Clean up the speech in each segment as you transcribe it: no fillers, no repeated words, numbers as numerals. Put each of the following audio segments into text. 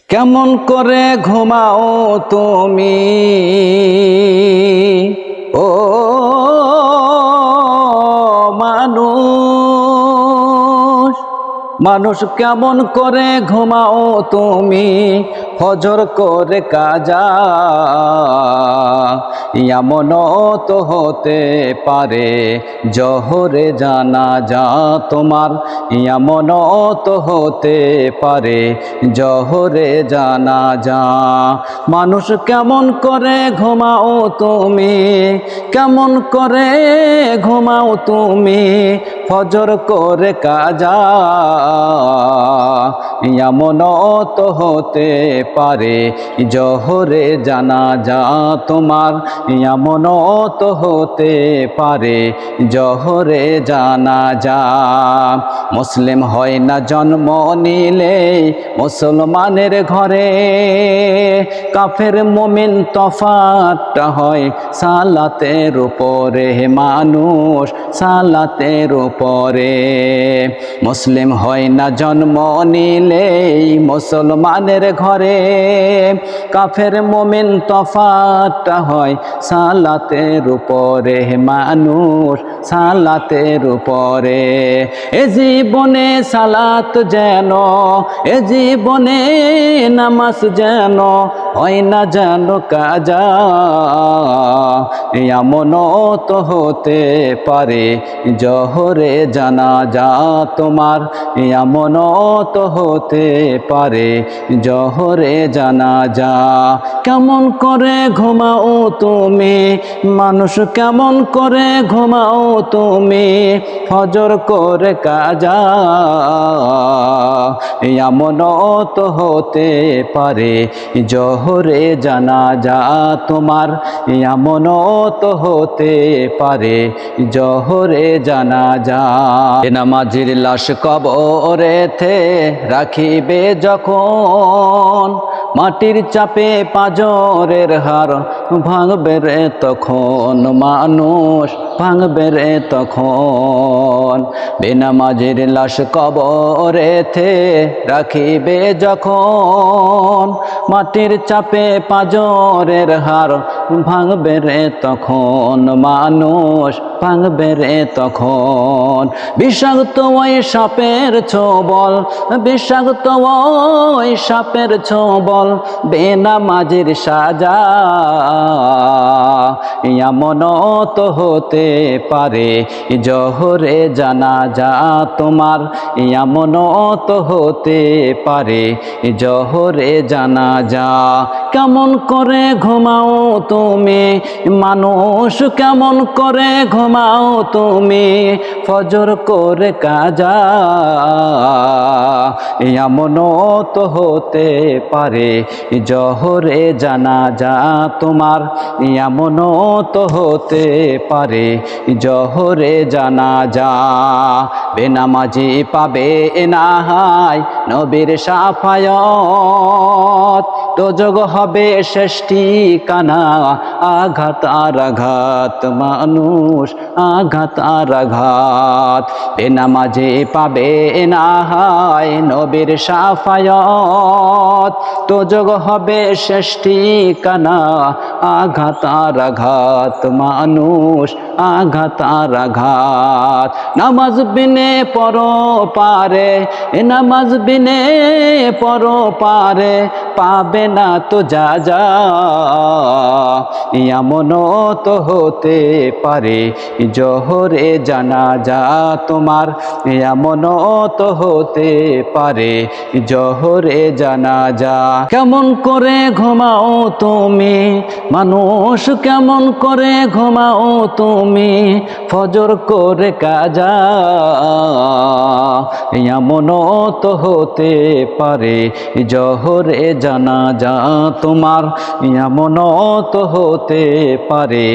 কেমন করে ঘুমাও তুমি ও মানুষ, মানুষ কেমন করে ঘুমাও তুমি ফজর করে কাজা। এমন তো হতে পারে জোহরে জানাজা তোমার, এমন তো হতে পারে জোহরে জানাজা। মানুষ কেমন করে ঘুমাও তুমি, কেমন করে ঘুমাও তুমি ফজর করে কাজা। এমন তো হতে পারে জোহরে জানাজা তোমার, এমন তো হতে পারে জোহরে জানাজা। মুসলিম হয় না জন্ম নিলে মুসলমানের ঘরে, কাফের মুমিন তফাৎটা হয় সালাতের উপরে। মানুষ সালাতের উপরে মুসলিম হয় না জন্ম নিলেই মুসলমানের ঘরে, কাফের মুমিন তফাৎটা হয় সালাতের উপরে। মানুষ সালাতের উপরে এ জীবনে সালাত যেন, এ জীবনে নামাজ যেন হয় না যেন কাজা। এমন তো হতে পারে জোহরে জানাজা তোমার, এমন তো হতে পারে জোহরে জানাজা। কেমন করে ঘুমাও তুমি মানুষ, কেমন করে ঘুমাও তুমি ফজর করে কাজা। এমন তো হতে পারে জোহরে জানাজা তোমার, এমন তো হতে পারে জোহরে জানাজা। নামাজির লাশ কবরেতে রাখিবে যখন, মাটির চাপে পাঁজরের হাড় ভাঙবে রে তখন। মানুষ ভাঙবে রে তখন। বেনামাজির লাশ কবরেতে রাখিবে যখন, মাটির চাপে পাঁজরের হাড় ভাঙবে রে তখন। মানুষ ভাঙবে রে তখন। বিষাক্ত ওই সাপের ছোবল, বিষাক্ত ওই সাপের ছোবল বেনামাজির সাজা। এমন তো হতে পারে জোহরে জানাজা তোমার, এমন তো হতে পারে জোহরে জানাজা। কেমন করে ঘুমাও তুমি মানুষ, কেমন করে ঘুমাও তুমি ফজর করে কাজা। এমন তো হতে পারে জোহরে জানাজা তোমার, এমন তো হতে পারে জোহরে জানাজা। বেনামাজি পাবে নাহাই নবীর শাফায়াত, দোজখ হবে শেষ ঠিকানা আঘাত আর আঘাত। মানুষ আঘাত আর আঘাত। বেনামাজি পাবে নাহাই নবীর শাফায়াত, দোজখ হবে শেষ ঠিকানা আঘাত আর আঘাত। মানুষ আঘাত আর আঘাত। নামাজ বিনে পরো পারে, নামাজ বিনে পরো পারে পাবে না তো যা যা। এমন তো হতে পারে জোহরে জানাজা তোমার, এমন তো হতে পারে জোহরে জানাজা। কেমন করে ঘুমাও তুমি মানুষ, কেমন করে ঘুমাও তুমি ফজর করে কাজা। এমন তো হতে পারে জোহরে জানাজা তোমার, এমন তো হতে পারে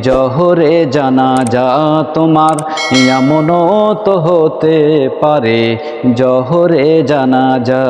জোহরে জানাজা তোমার, এমন তো হতে পারে জোহরে জানাজা।